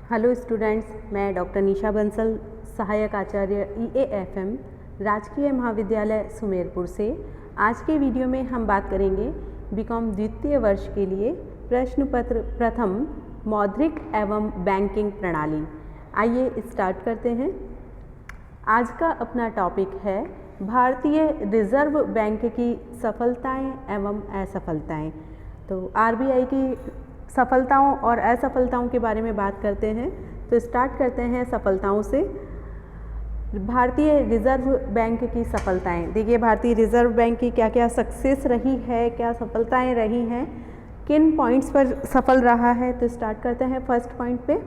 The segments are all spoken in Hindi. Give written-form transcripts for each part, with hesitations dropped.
हेलो स्टूडेंट्स, मैं डॉक्टर निशा बंसल, सहायक आचार्य EAFM राजकीय महाविद्यालय सुमेरपुर से। आज के वीडियो में हम बात करेंगे बीकॉम द्वितीय वर्ष के लिए प्रश्न पत्र प्रथम मौद्रिक एवं बैंकिंग प्रणाली। आइए स्टार्ट करते हैं। आज का अपना टॉपिक है भारतीय रिजर्व बैंक की सफलताएं एवं असफलताएं। तो RBI की सफलताओं और असफलताओं के बारे में बात करते हैं। तो स्टार्ट करते हैं सफलताओं से। भारतीय रिजर्व बैंक की सफलताएं। देखिए, भारतीय रिजर्व बैंक की क्या क्या सक्सेस रही है, क्या सफलताएं रही हैं, किन पॉइंट्स पर सफल रहा है। तो स्टार्ट करते हैं फर्स्ट पॉइंट पे।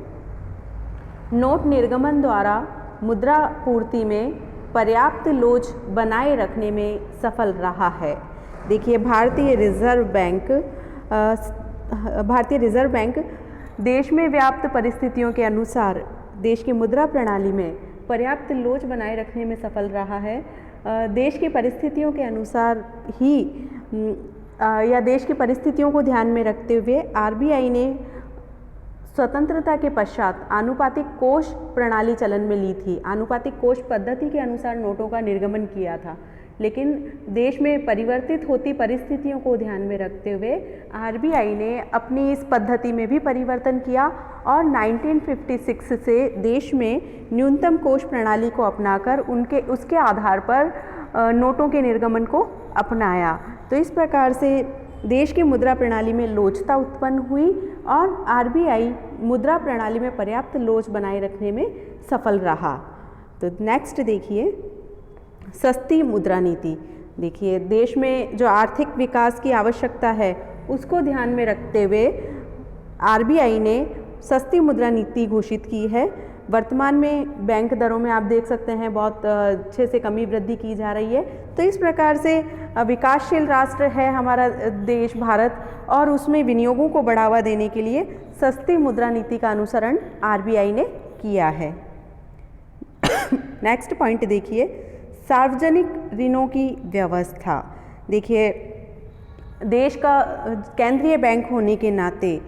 नोट निर्गमन द्वारा मुद्रा पूर्ति में पर्याप्त लोच बनाए रखने में सफल रहा है। देखिए, भारतीय रिजर्व बैंक देश में व्याप्त परिस्थितियों के अनुसार देश की मुद्रा प्रणाली में पर्याप्त लोच बनाए रखने में सफल रहा है। देश की परिस्थितियों के अनुसार ही या देश की परिस्थितियों को ध्यान में रखते हुए RBI ने स्वतंत्रता के पश्चात आनुपातिक कोष प्रणाली चलन में ली थी। आनुपातिक कोष पद्धति के अनुसार नोटों का निर्गमन किया था, लेकिन देश में परिवर्तित होती परिस्थितियों को ध्यान में रखते हुए RBI ने अपनी इस पद्धति में भी परिवर्तन किया और 1956 से देश में न्यूनतम कोष प्रणाली को अपनाकर उसके आधार पर नोटों के निर्गमन को अपनाया। तो इस प्रकार से देश की मुद्रा प्रणाली में लोचता उत्पन्न हुई और RBI मुद्रा प्रणाली में पर्याप्त लोच बनाए रखने में सफल रहा। तो नेक्स्ट देखिए, सस्ती मुद्रा नीति। देखिए, देश में जो आर्थिक विकास की आवश्यकता है उसको ध्यान में रखते हुए RBI ने सस्ती मुद्रा नीति घोषित की है। वर्तमान में बैंक दरों में आप देख सकते हैं बहुत अच्छे से कमी वृद्धि की जा रही है। तो इस प्रकार से विकासशील राष्ट्र है हमारा देश भारत, और उसमें विनियोगों को बढ़ावा देने के लिए सस्ती मुद्रा नीति का अनुसरण RBI ने किया है। नेक्स्ट पॉइंट देखिए, सार्वजनिक ऋणों की व्यवस्था। देखिए, देश का केंद्रीय बैंक होने के नाते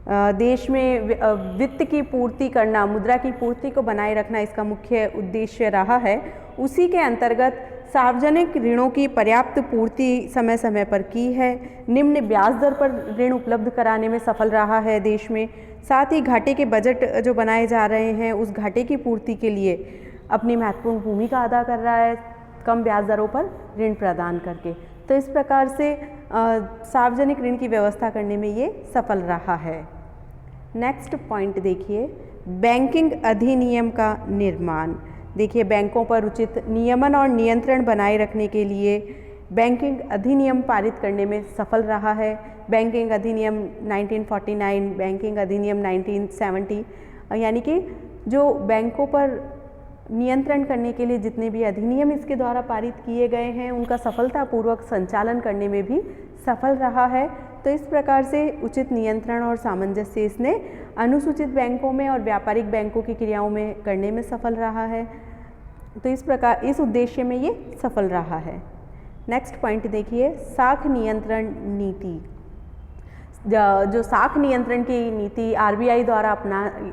देश में वित्त की पूर्ति करना, मुद्रा की पूर्ति को बनाए रखना इसका मुख्य उद्देश्य रहा है। उसी के अंतर्गत सार्वजनिक ऋणों की पर्याप्त पूर्ति समय समय पर की है। निम्न ब्याज दर पर ऋण उपलब्ध कराने में सफल रहा है देश में। साथ ही घाटे के बजट जो बनाए जा रहे हैं उस घाटे की पूर्ति के लिए अपनी महत्वपूर्ण भूमिका अदा कर रहा है, कम ब्याज दरों पर ऋण प्रदान करके। तो इस प्रकार से सार्वजनिक ऋण की व्यवस्था करने में ये सफल रहा है। नेक्स्ट पॉइंट देखिए, बैंकिंग अधिनियम का निर्माण। देखिए, बैंकों पर उचित नियमन और नियंत्रण बनाए रखने के लिए बैंकिंग अधिनियम पारित करने में सफल रहा है। बैंकिंग अधिनियम 1949, बैंकिंग अधिनियम 1970, यानी कि जो बैंकों पर नियंत्रण करने के लिए जितने भी अधिनियम इसके द्वारा पारित किए गए हैं उनका सफलतापूर्वक संचालन करने में भी सफल रहा है। तो इस प्रकार से उचित नियंत्रण और सामंजस्य इसने अनुसूचित बैंकों में और व्यापारिक बैंकों की क्रियाओं में करने में सफल रहा है। तो इस प्रकार इस उद्देश्य में ये सफल रहा है। नेक्स्ट पॉइंट देखिए, साख नियंत्रण नीति। जो साख नियंत्रण की नीति RBI द्वारा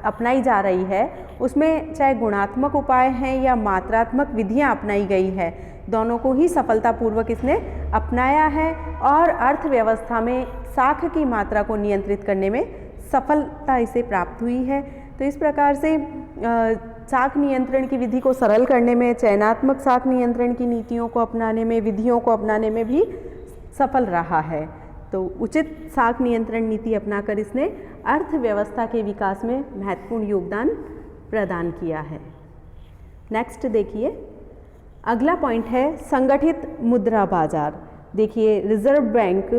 अपनाई जा रही है उसमें चाहे गुणात्मक उपाय हैं या मात्रात्मक विधियां अपनाई गई है, दोनों को ही सफलतापूर्वक इसने अपनाया है और अर्थव्यवस्था में साख की मात्रा को नियंत्रित करने में सफलता इसे प्राप्त हुई है। तो इस प्रकार से साख नियंत्रण की विधि को सरल करने में, चयनात्मक साख नियंत्रण की नीतियों को अपनाने में, विधियों को अपनाने में भी सफल रहा है। तो उचित साख नियंत्रण नीति अपनाकर इसने अर्थव्यवस्था के विकास में महत्वपूर्ण योगदान प्रदान किया है। नेक्स्ट देखिए, अगला पॉइंट है संगठित मुद्रा बाजार। देखिए, रिजर्व बैंक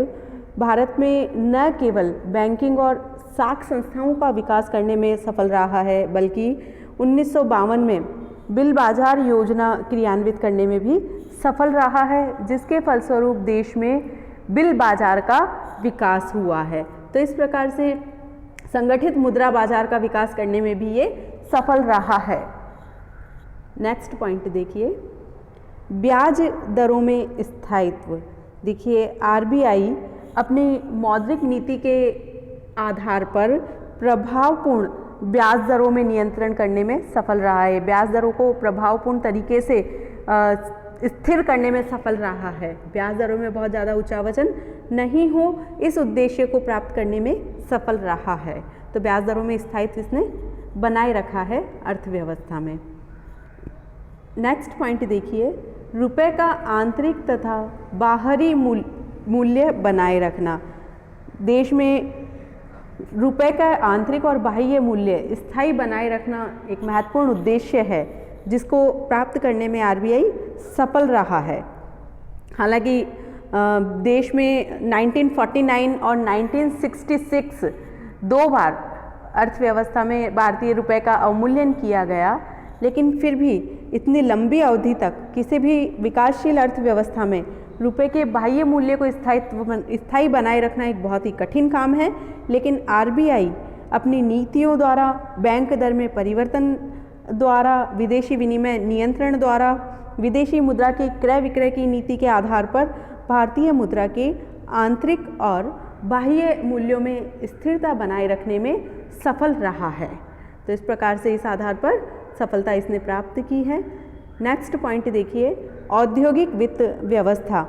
भारत में न केवल बैंकिंग और साख संस्थाओं का विकास करने में सफल रहा है, बल्कि 1952 में बिल बाजार योजना क्रियान्वित करने में भी सफल रहा है, जिसके फलस्वरूप देश में बिल बाजार का विकास हुआ है। तो इस प्रकार से संगठित मुद्रा बाजार का विकास करने में भी ये सफल रहा है। नेक्स्ट पॉइंट देखिए, ब्याज दरों में स्थायित्व। देखिए, RBI अपनी मौद्रिक नीति के आधार पर प्रभावपूर्ण ब्याज दरों में नियंत्रण करने में सफल रहा है, ब्याज दरों को प्रभावपूर्ण तरीके से स्थिर करने में सफल रहा है, ब्याज दरों में बहुत ज़्यादा ऊंचा वजन नहीं हो, इस उद्देश्य को प्राप्त करने में सफल रहा है। तो ब्याज दरों में स्थायित्व इसने बनाए रखा है अर्थव्यवस्था में। नेक्स्ट पॉइंट देखिए, रुपए का आंतरिक तथा बाहरी मूल्य बनाए रखना। देश में रुपए का आंतरिक और बाह्य मूल्य स्थायी बनाए रखना एक महत्वपूर्ण उद्देश्य है, जिसको प्राप्त करने में आरबीआई सफल रहा है। हालांकि देश में 1949 और 1966 दो बार अर्थव्यवस्था में भारतीय रुपए का अवमूल्यन किया गया, लेकिन फिर भी इतनी लंबी अवधि तक किसी भी विकासशील अर्थव्यवस्था में रुपए के बाह्य मूल्य को स्थायी बनाए रखना एक बहुत ही कठिन काम है। लेकिन आरबीआई अपनी नीतियों द्वारा, बैंक दर में परिवर्तन द्वारा, विदेशी विनिमय नियंत्रण द्वारा, विदेशी मुद्रा के क्रय विक्रय की नीति के आधार पर भारतीय मुद्रा के आंतरिक और बाह्य मूल्यों में स्थिरता बनाए रखने में सफल रहा है। तो इस प्रकार से इस आधार पर सफलता इसने प्राप्त की है। नेक्स्ट पॉइंट देखिए, औद्योगिक वित्त व्यवस्था।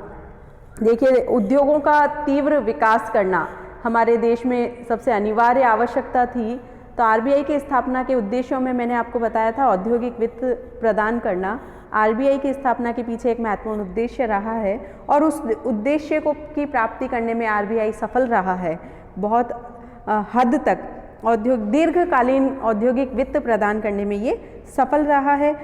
देखिए, उद्योगों का तीव्र विकास करना हमारे देश में सबसे अनिवार्य आवश्यकता थी। तो आरबीआई की स्थापना के उद्देश्यों में मैंने आपको बताया था, औद्योगिक वित्त प्रदान करना आरबीआई की स्थापना के पीछे एक महत्वपूर्ण उद्देश्य रहा है, और उस उद्देश्य को की प्राप्ति करने में आरबीआई सफल रहा है। बहुत हद तक दीर्घकालीन औद्योगिक वित्त प्रदान करने में ये सफल रहा है।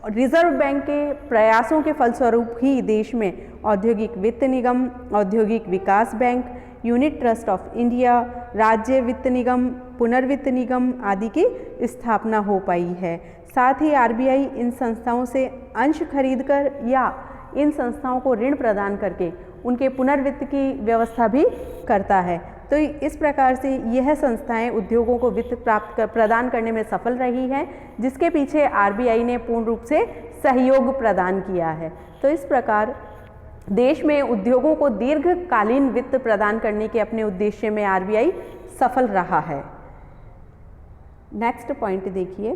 रिजर्व बैंक के प्रयासों के फलस्वरूप ही देश में औद्योगिक वित्त निगम, औद्योगिक विकास bank, unit trust of India, राज्य वित्त निगम, पुनर्वित्त निगम आदि की स्थापना हो पाई है। साथ ही आरबीआई इन संस्थाओं से अंश खरीदकर या इन संस्थाओं को ऋण प्रदान करके उनके पुनर्वित्त की व्यवस्था भी करता है। तो इस प्रकार से यह संस्थाएं उद्योगों को वित्त प्रदान करने में सफल रही हैं, जिसके पीछे आरबीआई ने पूर्ण रूप से सहयोग प्रदान किया है। तो इस प्रकार देश में उद्योगों को दीर्घकालीन वित्त प्रदान करने के अपने उद्देश्य में आरबीआई सफल रहा है। नेक्स्ट पॉइंट देखिए,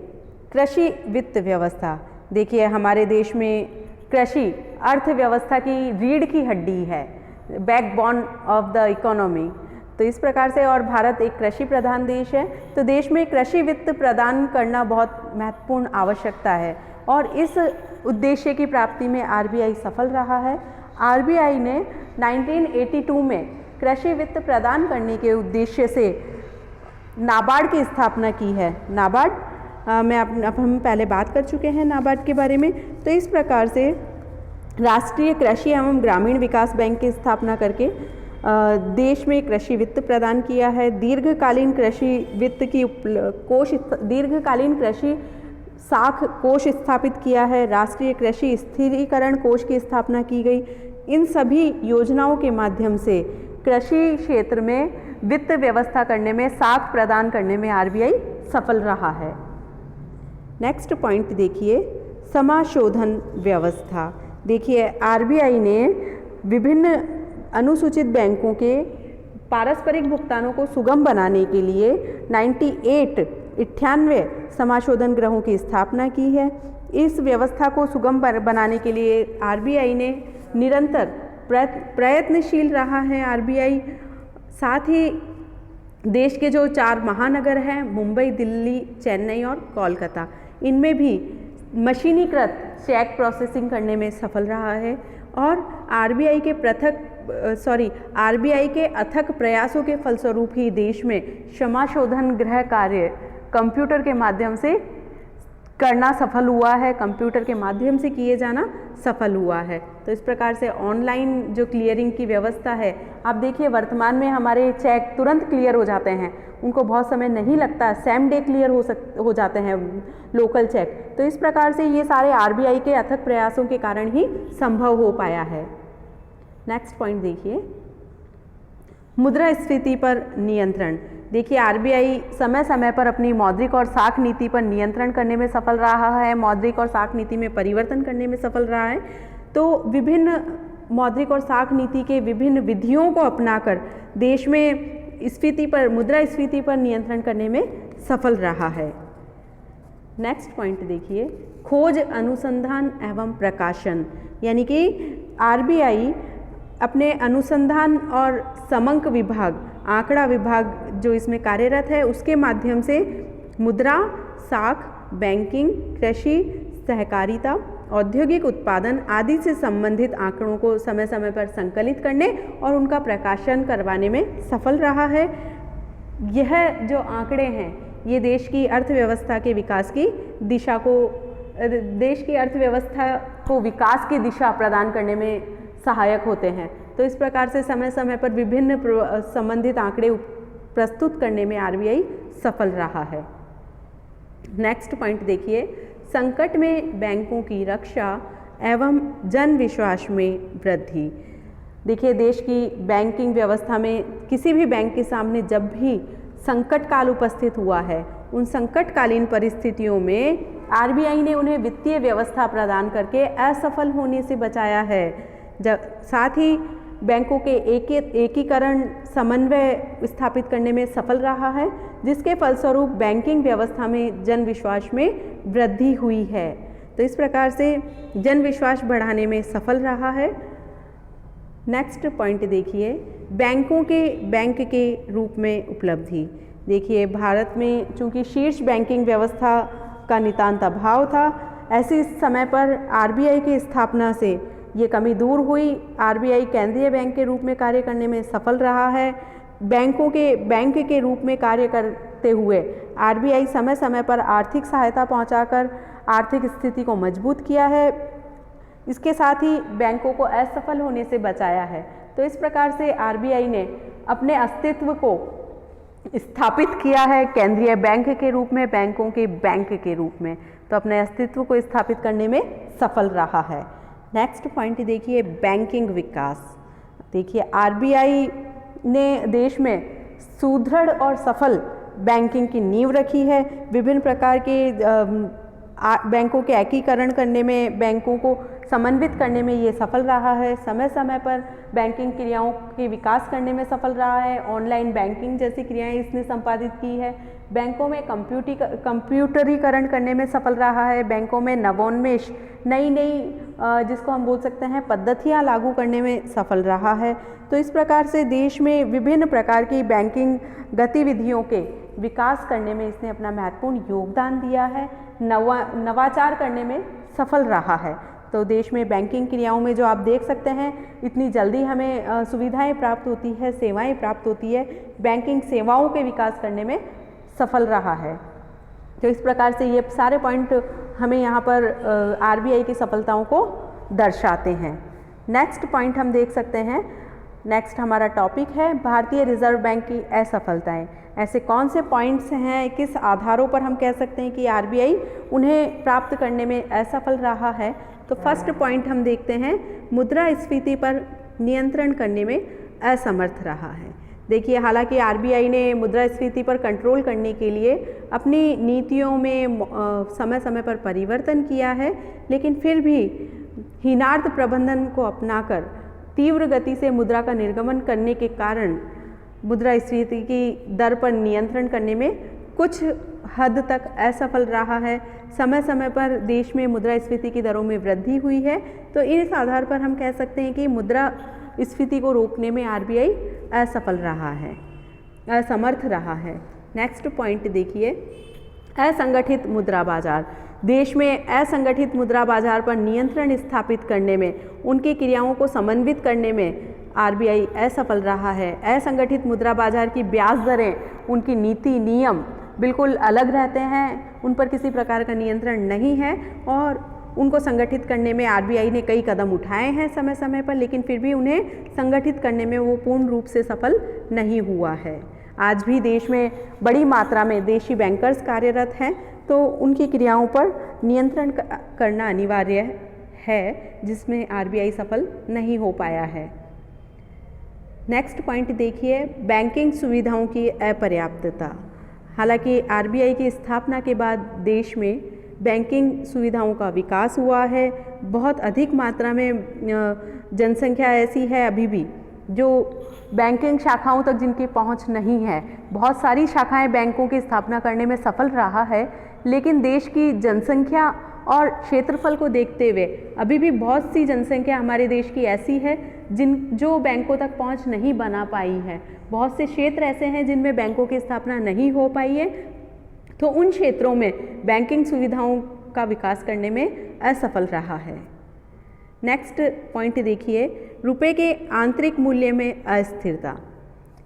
कृषि वित्त व्यवस्था। देखिए, हमारे देश में कृषि अर्थव्यवस्था की रीढ़ की हड्डी है, बैकबोन ऑफ द इकोनॉमी। तो इस प्रकार से, और भारत एक कृषि प्रधान देश है, तो देश में कृषि वित्त प्रदान करना बहुत महत्वपूर्ण आवश्यकता है, और इस उद्देश्य की प्राप्ति में आरबीआई सफल रहा है। आरबीआई ने 1982 में कृषि वित्त प्रदान करने के उद्देश्य से नाबार्ड की स्थापना की है। नाबार्ड अब हम पहले बात कर चुके हैं नाबार्ड के बारे में। तो इस प्रकार से राष्ट्रीय कृषि एवं ग्रामीण विकास बैंक की स्थापना करके देश में कृषि वित्त प्रदान किया है। दीर्घकालीन कृषि वित्त की दीर्घकालीन कृषि साख कोष स्थापित किया है। राष्ट्रीय कृषि स्थिरीकरण कोष की स्थापना की गई। इन सभी योजनाओं के माध्यम से कृषि क्षेत्र में वित्त व्यवस्था करने में, साख प्रदान करने में आरबीआई सफल रहा है। नेक्स्ट पॉइंट देखिए, समाशोधन व्यवस्था। देखिए, आरबीआई ने विभिन्न अनुसूचित बैंकों के पारस्परिक भुगतानों को सुगम बनाने के लिए 98 समाशोधन गृहों की स्थापना की है। इस व्यवस्था को सुगम बनाने के लिए आरबीआई ने निरंतर प्रयत्नशील रहा है। आरबीआई साथ ही देश के जो 4 महानगर हैं, मुंबई, दिल्ली, चेन्नई और कोलकाता, इनमें भी मशीनीकृत चेक प्रोसेसिंग करने में सफल रहा है। और आरबीआई के अथक प्रयासों के फलस्वरूप ही देश में समाशोधन गृह कार्य कंप्यूटर के माध्यम से करना सफल हुआ है, कंप्यूटर के माध्यम से किए जाना सफल हुआ है। तो इस प्रकार से ऑनलाइन जो क्लियरिंग की व्यवस्था है, आप देखिए वर्तमान में हमारे चेक तुरंत क्लियर हो जाते हैं, उनको बहुत समय नहीं लगता, सेम डे क्लियर हो जाते हैं लोकल चेक। तो इस प्रकार से ये सारे आरबीआई के अथक प्रयासों के कारण ही संभव हो पाया है। नेक्स्ट पॉइंट देखिए, मुद्रास्फीति पर नियंत्रण। देखिए, आरबीआई समय समय पर अपनी मौद्रिक और साख नीति पर नियंत्रण करने में सफल रहा है, मौद्रिक और साख नीति में परिवर्तन करने में सफल रहा है। तो विभिन्न मौद्रिक और साख नीति के विभिन्न विधियों को अपनाकर देश में मुद्रास्फीति पर नियंत्रण करने में सफल रहा है। नेक्स्ट पॉइंट देखिए, खोज, अनुसंधान एवं प्रकाशन, यानी कि आरबीआई अपने अनुसंधान और समंक विभाग, आंकड़ा विभाग जो इसमें कार्यरत है, उसके माध्यम से मुद्रा, साख, बैंकिंग, कृषि, सहकारिता, औद्योगिक उत्पादन आदि से संबंधित आंकड़ों को समय समय पर संकलित करने और उनका प्रकाशन करवाने में सफल रहा है। यह जो आंकड़े हैं ये देश की अर्थव्यवस्था के विकास की दिशा को, देश की अर्थव्यवस्था को विकास की दिशा प्रदान करने में सहायक होते हैं। तो इस प्रकार से समय समय पर विभिन्न संबंधित आंकड़े प्रस्तुत करने में आरबीआई सफल रहा है। नेक्स्ट पॉइंट देखिए, संकट में बैंकों की रक्षा एवं जन विश्वास में वृद्धि। देखिए, देश की बैंकिंग व्यवस्था में किसी भी बैंक के सामने जब भी संकट काल उपस्थित हुआ है, उन संकटकालीन परिस्थितियों में आरबीआई ने उन्हें वित्तीय व्यवस्था प्रदान करके असफल होने से बचाया है। साथ ही बैंकों के एकीकरण, समन्वय स्थापित करने में सफल रहा है, जिसके फलस्वरूप बैंकिंग व्यवस्था में जन विश्वास में वृद्धि हुई है। तो इस प्रकार से जन विश्वास बढ़ाने में सफल रहा है। नेक्स्ट पॉइंट देखिए, बैंकों के बैंक के रूप में उपलब्धि। देखिए, भारत में चूंकि शीर्ष बैंकिंग व्यवस्था का नितांत अभाव था, ऐसे समय पर आरबीआई की स्थापना से ये कमी दूर हुई। आरबीआई केंद्रीय बैंक के रूप में कार्य करने में सफल रहा है। बैंकों के बैंक के रूप में कार्य करते हुए आरबीआई समय समय पर आर्थिक सहायता पहुंचाकर आर्थिक स्थिति को मजबूत किया है। इसके साथ ही बैंकों को असफल होने से बचाया है। तो इस प्रकार से आरबीआई ने अपने अस्तित्व को स्थापित किया है केंद्रीय बैंक के रूप में, बैंकों के बैंक के रूप में। तो अपने अस्तित्व को स्थापित करने में सफल रहा है। नेक्स्ट पॉइंट देखिए, बैंकिंग विकास। देखिए, आरबीआई ने देश में सुदृढ़ और सफल बैंकिंग की नींव रखी है। विभिन्न प्रकार के बैंकों के एकीकरण करने में, बैंकों को समन्वित करने में ये सफल रहा है। समय समय पर बैंकिंग क्रियाओं के विकास करने में सफल रहा है। ऑनलाइन बैंकिंग जैसी क्रियाएं इसने संपादित की है। बैंकों में कंप्यूटरीकरण करने में सफल रहा है। बैंकों में नवोन्मेष, नई जिसको हम बोल सकते हैं पद्धतियाँ लागू करने में सफल रहा है। तो इस प्रकार से देश में विभिन्न प्रकार की बैंकिंग गतिविधियों के विकास करने में इसने अपना महत्वपूर्ण योगदान दिया है। नवाचार करने में सफल रहा है। तो देश में बैंकिंग क्रियाओं में जो आप देख सकते हैं, इतनी जल्दी हमें सुविधाएं प्राप्त होती है, सेवाएं प्राप्त होती है। बैंकिंग सेवाओं के विकास करने में सफल रहा है। तो इस प्रकार से ये सारे पॉइंट हमें यहाँ पर आरबीआई की सफलताओं को दर्शाते हैं। नेक्स्ट पॉइंट हम देख सकते हैं। नेक्स्ट हमारा टॉपिक है भारतीय रिजर्व बैंक की असफलताएं। ऐसे कौन से पॉइंट्स हैं, किस आधारों पर हम कह सकते हैं कि आरबीआई उन्हें प्राप्त करने में असफल रहा है। तो फर्स्ट पॉइंट हम देखते हैं, मुद्रास्फीति पर नियंत्रण करने में असमर्थ रहा है। देखिए, हालांकि आरबीआई ने मुद्रास्फीति पर कंट्रोल करने के लिए अपनी नीतियों में समय समय पर परिवर्तन किया है, लेकिन फिर भी हीनार्थ प्रबंधन को अपनाकर तीव्र गति से मुद्रा का निर्गमन करने के कारण मुद्रास्फीति की दर पर नियंत्रण करने में कुछ हद तक असफल रहा है। समय समय पर देश में मुद्रास्फीति की दरों में वृद्धि हुई है। तो इस आधार पर हम कह सकते हैं कि मुद्रास्फीति को रोकने में आरबीआई असफल रहा है, असमर्थ रहा है। नेक्स्ट पॉइंट देखिए, असंगठित मुद्रा बाजार। देश में असंगठित मुद्रा बाजार पर नियंत्रण स्थापित करने में, उनकी क्रियाओं को समन्वित करने में आरबीआई असफल रहा है। असंगठित मुद्रा बाजार की ब्याज दरें, उनकी नीति नियम बिल्कुल अलग रहते हैं, उन पर किसी प्रकार का नियंत्रण नहीं है और उनको संगठित करने में आरबीआई ने कई कदम उठाए हैं समय समय पर, लेकिन फिर भी उन्हें संगठित करने में वो पूर्ण रूप से सफल नहीं हुआ है। आज भी देश में बड़ी मात्रा में देशी बैंकर्स कार्यरत हैं, तो उनकी क्रियाओं पर नियंत्रण करना अनिवार्य है, जिसमें आरबीआई सफल नहीं हो पाया है। नेक्स्ट पॉइंट देखिए, बैंकिंग सुविधाओं की अपर्याप्तता। हालांकि आरबीआई की स्थापना के बाद देश में बैंकिंग सुविधाओं का विकास हुआ है। बहुत अधिक मात्रा में जनसंख्या ऐसी है अभी भी जो बैंकिंग शाखाओं तक जिनकी पहुंच नहीं है, बहुत सारी शाखाएं बैंकों की स्थापना करने में सफल रहा है, लेकिन देश की जनसंख्या और क्षेत्रफल को देखते हुए अभी भी बहुत सी जनसंख्या हमारे देश की ऐसी है जो बैंकों तक पहुंच नहीं बना पाई है। बहुत से क्षेत्र ऐसे हैं जिनमें बैंकों की स्थापना नहीं हो पाई है, तो उन क्षेत्रों में बैंकिंग सुविधाओं का विकास करने में असफल रहा है। नेक्स्ट पॉइंट देखिए, रुपए के आंतरिक मूल्य में अस्थिरता।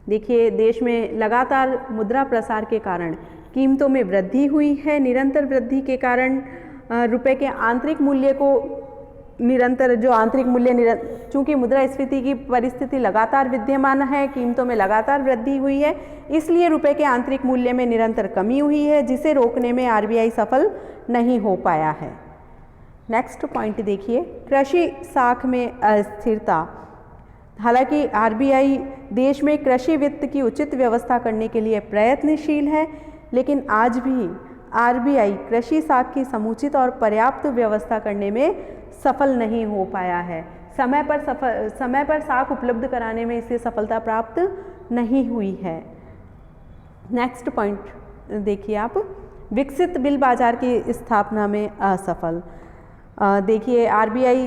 देखिए, देश में लगातार मुद्रा प्रसार के कारण कीमतों में वृद्धि हुई है। निरंतर वृद्धि के कारण रुपए के आंतरिक मूल्य को चूँकि मुद्रास्फीति की परिस्थिति लगातार विद्यमान है, कीमतों में लगातार वृद्धि हुई है, इसलिए रुपए के आंतरिक मूल्य में निरंतर कमी हुई है, जिसे रोकने में आरबीआई सफल नहीं हो पाया है। नेक्स्ट पॉइंट देखिए, कृषि साख में अस्थिरता। हालांकि आरबीआई देश में कृषि वित्त की उचित व्यवस्था करने के लिए प्रयत्नशील है, लेकिन आज भी आरबीआई कृषि साख की समुचित और पर्याप्त व्यवस्था करने में सफल नहीं हो पाया है। समय पर साख उपलब्ध कराने में इसे सफलता प्राप्त नहीं हुई है। नेक्स्ट पॉइंट देखिए आप, विकसित बिल बाजार की स्थापना में असफल। देखिए, आरबीआई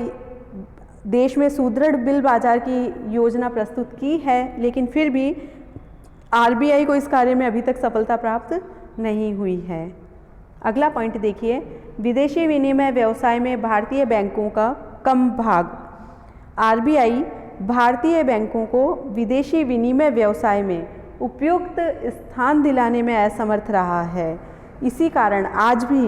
देश में सुदृढ़ बिल बाजार की योजना प्रस्तुत की है, लेकिन फिर भी आरबीआई को इस कार्य में अभी तक सफलता प्राप्त नहीं हुई है। अगला पॉइंट देखिए, विदेशी विनिमय व्यवसाय में भारतीय बैंकों का कम भाग। आरबीआई भारतीय बैंकों को विदेशी विनिमय व्यवसाय में उपयुक्त स्थान दिलाने में असमर्थ रहा है। इसी कारण आज भी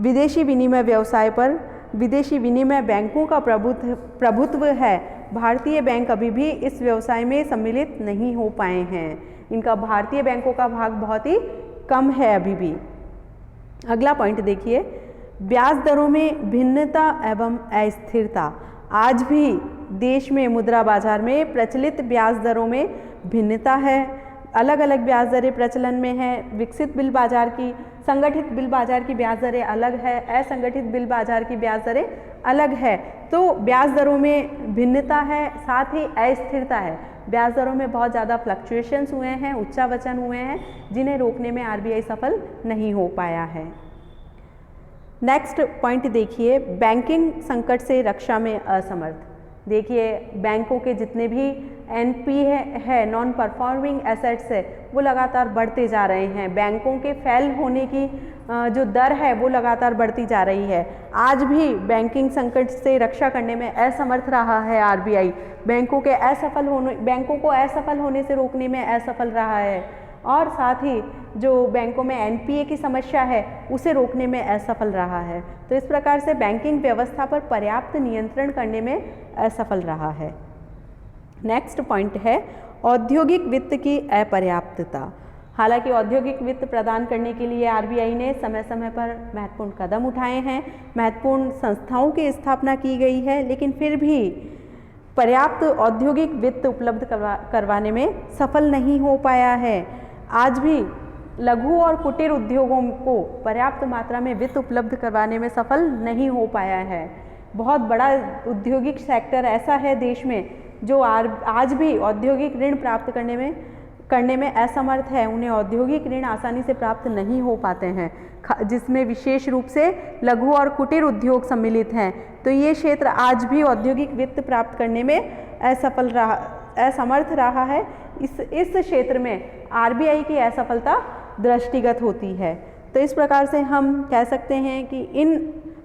विदेशी विनिमय व्यवसाय पर विदेशी विनिमय बैंकों का प्रभुत्व है। भारतीय बैंक अभी भी इस व्यवसाय में सम्मिलित नहीं हो पाए हैं। इनका भारतीय बैंकों का भाग बहुत ही कम है अभी भी। अगला पॉइंट देखिए, ब्याज दरों में भिन्नता एवं अस्थिरता। आज भी देश में मुद्रा बाजार में प्रचलित ब्याज दरों में भिन्नता है। अलग अलग ब्याज दरें प्रचलन में हैं। विकसित बिल बाजार की, संगठित बिल बाजार की ब्याज दरें अलग है, असंगठित बिल बाजार की ब्याज दरें अलग है। तो ब्याज दरों में भिन्नता है, साथ ही अस्थिरता है। ब्याज दरों में बहुत ज़्यादा फ्लक्चुएशंस हुए हैं, उच्चावचन हुए हैं, जिन्हें रोकने में आरबीआई सफल नहीं हो पाया है। नेक्स्ट पॉइंट देखिए, बैंकिंग संकट से रक्षा में असमर्थ। देखिए, बैंकों के जितने भी एनपी है नॉन परफॉर्मिंग एसेट्स है, वो लगातार बढ़ते जा रहे हैं। बैंकों के फेल होने की जो दर है वो लगातार बढ़ती जा रही है। आज भी बैंकिंग संकट से रक्षा करने में असमर्थ रहा है आरबीआई। बैंकों को असफल होने से रोकने में असफल रहा है, और साथ ही जो बैंकों में एनपीए की समस्या है उसे रोकने में असफल रहा है। तो इस प्रकार से बैंकिंग व्यवस्था पर पर्याप्त नियंत्रण करने में असफल रहा है। नेक्स्ट पॉइंट है औद्योगिक वित्त की अपर्याप्तता। हालांकि औद्योगिक वित्त प्रदान करने के लिए आरबीआई ने समय समय पर महत्वपूर्ण कदम उठाए हैं, महत्वपूर्ण संस्थाओं की स्थापना की गई है, लेकिन फिर भी पर्याप्त औद्योगिक वित्त उपलब्ध करवाने में सफल नहीं हो पाया है। आज भी लघु और कुटीर उद्योगों को पर्याप्त मात्रा में वित्त उपलब्ध करवाने में सफल नहीं हो पाया है। बहुत बड़ा औद्योगिक सेक्टर ऐसा है देश में जो आज भी औद्योगिक ऋण प्राप्त करने में असमर्थ है। उन्हें औद्योगिक ऋण आसानी से प्राप्त नहीं हो पाते हैं, जिसमें विशेष रूप से लघु और कुटीर उद्योग सम्मिलित हैं। तो ये क्षेत्र आज भी औद्योगिक वित्त प्राप्त करने में असमर्थ रहा है। इस क्षेत्र में आरबीआई की असफलता दृष्टिगत होती है। तो इस प्रकार से हम कह सकते हैं कि इन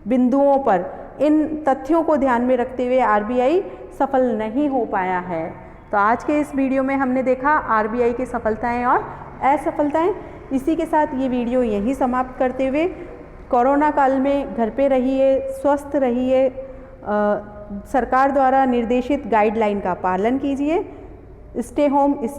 बिंदुओं पर, इन तथ्यों को ध्यान में रखते हुए आरबीआई सफल नहीं हो पाया है। तो आज के इस वीडियो में हमने देखा आरबीआई की सफलताएं और असफलताएं। इसी के साथ ये वीडियो यहीं समाप्त करते हुए, कोरोना काल में घर पे रहिए, स्वस्थ रहिए, सरकार द्वारा निर्देशित गाइडलाइन का पालन कीजिए। Stay home